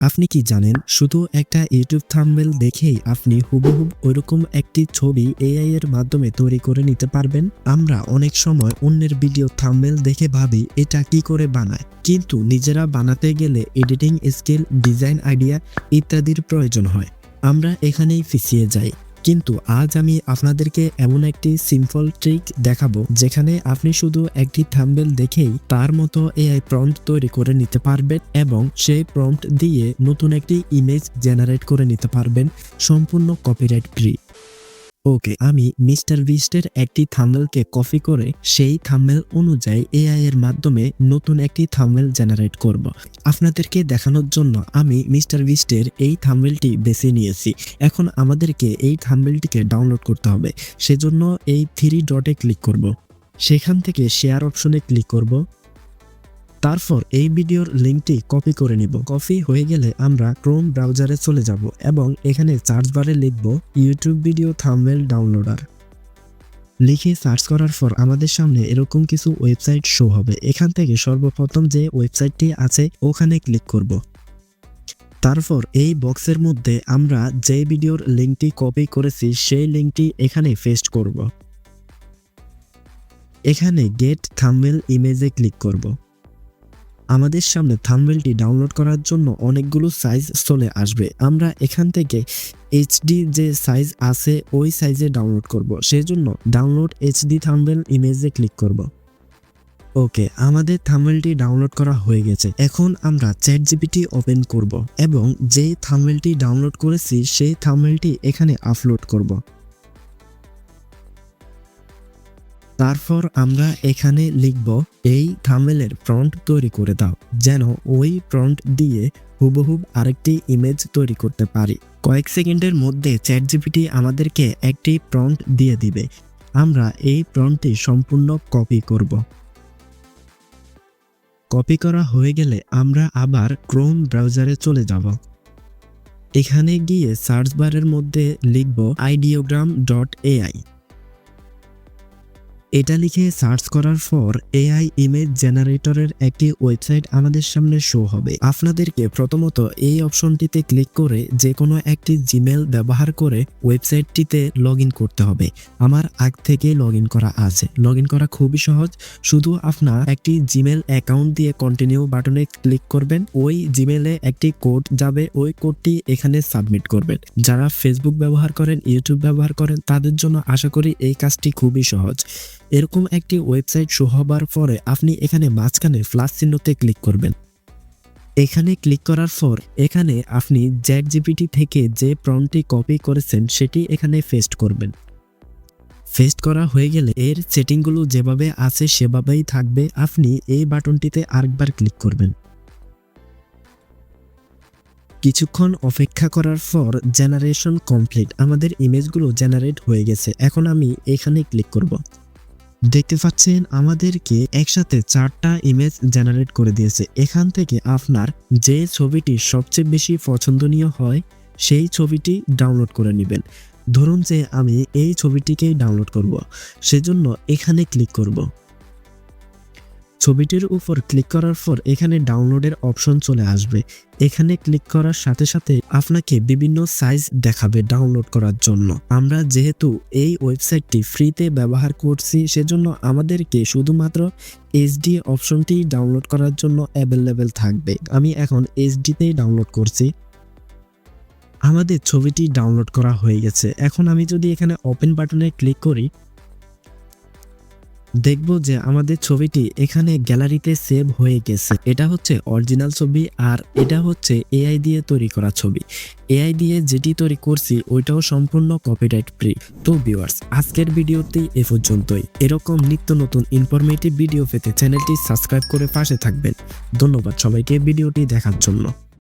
আপনি কি জানেন শুধু একটা ইউটিউব থাম্বনেল দেখেই আপনি হুবহু ওইরকম একটি ছবি এআই এর মাধ্যমে তৈরি করে নিতে পারবেন। আমরা অনেক সময় অন্যের ভিডিও থাম্বনেল দেখে ভাবি এটা কি করে বানায়, কিন্তু নিজেরা বানাতে গেলে এডিটিং স্কিল, ডিজাইন আইডিয়া ইত্যাদির প্রয়োজন হয়। আমরা এখানেই পিছিয়ে যাই। কিন্তু আজ আমি আপনাদেরকে এমন একটি সিম্পল ট্রিক দেখাবো যেখানে আপনি শুধু একটি থাম্বনেল দেখেই তার মতো এআই প্রম্পট তৈরি করে নিতে পারবেন এবং সেই প্রম্পট দিয়ে নতুন একটি ইমেজ জেনারেট করে নিতে পারবেন সম্পূর্ণ কপিরাইট ফ্রি। ওকে, আমি মিস্টার বিস্টের একটি থাম্বনেলকে কপি করে সেই থাম্বনেল অনুযায়ী এআই এর মাধ্যমে নতুন একটি থাম্বনেল জেনারেট করব। আপনাদেরকে দেখানোর জন্য আমি মিস্টার বিস্টের এই থাম্বনেলটি বেছে নিয়েছি। এখন আমাদেরকে এই থাম্বনেলটিকে ডাউনলোড করতে হবে। সেজন্য এই 3 ডটে ক্লিক করব। সেখান থেকে শেয়ার অপশনে ক্লিক করব। তারপর এই ভিডিওর লিঙ্কটি কপি করে নিব। কপি হয়ে গেলে আমরা ক্রোম ব্রাউজারে চলে যাব এবং এখানে সার্চ বারে লিখব ইউটিউব ভিডিও থাম্বনেল ডাউনলোডার। লিখে সার্চ করার পর আমাদের সামনে এরকম কিছু ওয়েবসাইট শো হবে। এখান থেকে সর্বপ্রথম যে ওয়েবসাইটটি আছে ওখানে ক্লিক করব। তারপর এই বক্সের মধ্যে আমরা যে ভিডিওর লিঙ্কটি কপি করেছি সেই লিঙ্কটি এখানে পেস্ট করব। এখানে গেট থাম্বনেল ইমেজে ক্লিক করব। আমাদের সামনে থাম্বনেলটি ডাউনলোড করার জন্য অনেকগুলো সাইজ চলে আসবে। আমরা এখান থেকে এইচডি যে সাইজ আছে ওই সাইজে ডাউনলোড করব। সেজন্য ডাউনলোড এইচডি থাম্বনেল ইমেজে ক্লিক করব। ওকে, আমাদের থাম্বনেলটি ডাউনলোড করা হয়ে গেছে। এখন আমরা চ্যাটজিপিটি ওপেন করব এবং যে থাম্বনেলটি ডাউনলোড করেছি সেই থাম্বনেলটি এখানে আপলোড করব। তারপর আমরা এখানে লিখব এই থাম্বনেলের প্রম্পট তৈরি করে দাও, যেন ওই প্রম্পট দিয়ে হুবহু আরেকটি ইমেজ তৈরি করতে পারি। কয়েক সেকেন্ডের মধ্যে চ্যাটজিপিটি আমাদেরকে একটি প্রম্পট দিয়ে দিবে। আমরা এই প্রম্পটটি সম্পূর্ণ কপি করব। কপি করা হয়ে গেলে আমরা আবার ক্রোম ব্রাউজারে চলে যাব। এখানে গিয়ে সার্চ বারের মধ্যে লিখব ideogram.ai। এটা লিখে সার্চ করার পর এআই ইমেজ জেনারেটরের একটি ওয়েবসাইট আমাদের সামনে শো হবে। আপনাদেরকে প্রথমত এই অপশনটিতে ক্লিক করে যে কোনো একটি জিমেল ব্যবহার করে ওয়েবসাইটটিতে লগ ইন করতে হবে। আমার আগ থেকে লগ ইন করা আছে। লগ ইন করা খুবই সহজ। শুধু আপনার একটি জিমেল অ্যাকাউন্ট দিয়ে কন্টিনিউ বাটনে ক্লিক করবেন। ওই জিমেলে একটি কোড যাবে, ওই কোডটি এখানে সাবমিট করবেন। যারা ফেসবুক ব্যবহার করেন, ইউটিউব ব্যবহার করেন, তাদের জন্য আশা করি এই কাজটি খুবই সহজ। এরকম একটি ওয়েবসাইট শো হবার পরে আপনি এখানে মাঝখানে প্লাস চিহ্নতে ক্লিক করবেন। এখানে ক্লিক করার পর এখানে আপনি চ্যাটজিপিটি থেকে যে প্রম্পটটি কপি করেছেন সেটি এখানে পেস্ট করবেন। পেস্ট করা হয়ে গেলে এর সেটিংগুলো যেভাবে আছে সেভাবেই থাকবে। আপনি এই বাটনটিতে আরেকবার ক্লিক করবেন। কিছুক্ষণ অপেক্ষা করার পর জেনারেশন কমপ্লিট। আমাদের ইমেজগুলো জেনারেট হয়ে গেছে। এখন আমি এখানে ক্লিক করব। দেখতে পাচ্ছেন আমাদেরকে একসাথে 4টা ইমেজ জেনারেট করে দিয়েছে। এখান থেকে আপনার যে ছবিটি সবচেয়ে বেশি পছন্দনীয় হয় সেই ছবিটি ডাউনলোড করে নেবেন। ধরুন যে আমি এই ছবিটিকেই ডাউনলোড করব, সেজন্য এখানে ক্লিক করব। ছবিটির উপর ক্লিক করার পর এখানে ডাউনলোডের অপশন চলে আসবে। এখানে ক্লিক করার সাথে সাথে আপনাকে বিভিন্ন সাইজ দেখাবে ডাউনলোড করার জন্য। আমরা যেহেতু এই ওয়েবসাইটটি ফ্রিতে ব্যবহার করছি সেজন্য আমাদেরকে শুধুমাত্র এইচডি অপশনটি ডাউনলোড করার জন্য অ্যাভেলেবেল থাকবে। আমি এখন এইচডিতেই ডাউনলোড করছি। আমাদের ছবিটি ডাউনলোড করা হয়ে গেছে। এখন আমি যদি এখানে ওপেন বাটনে ক্লিক করি, দেখব যে আমাদের ছবিটি এখানে গ্যালারিতে সেভ হয়ে গেছে। এটা হচ্ছে অরিজিনাল ছবি আর এটা হচ্ছে এআই দিয়ে তৈরি করা ছবি। এআই দিয়ে যেটি তৈরি করছি ওইটাও সম্পূর্ণ কপিরাইট ফ্রি। তো ভিউয়ার্স, আজকের ভিডিওতে এ পর্যন্তই। এরকম নিত্য নতুন ইনফরমেটিভ ভিডিও পেতে চ্যানেলটি সাবস্ক্রাইব করে পাশে থাকবেন। ধন্যবাদ সবাইকে ভিডিওটি দেখার জন্য।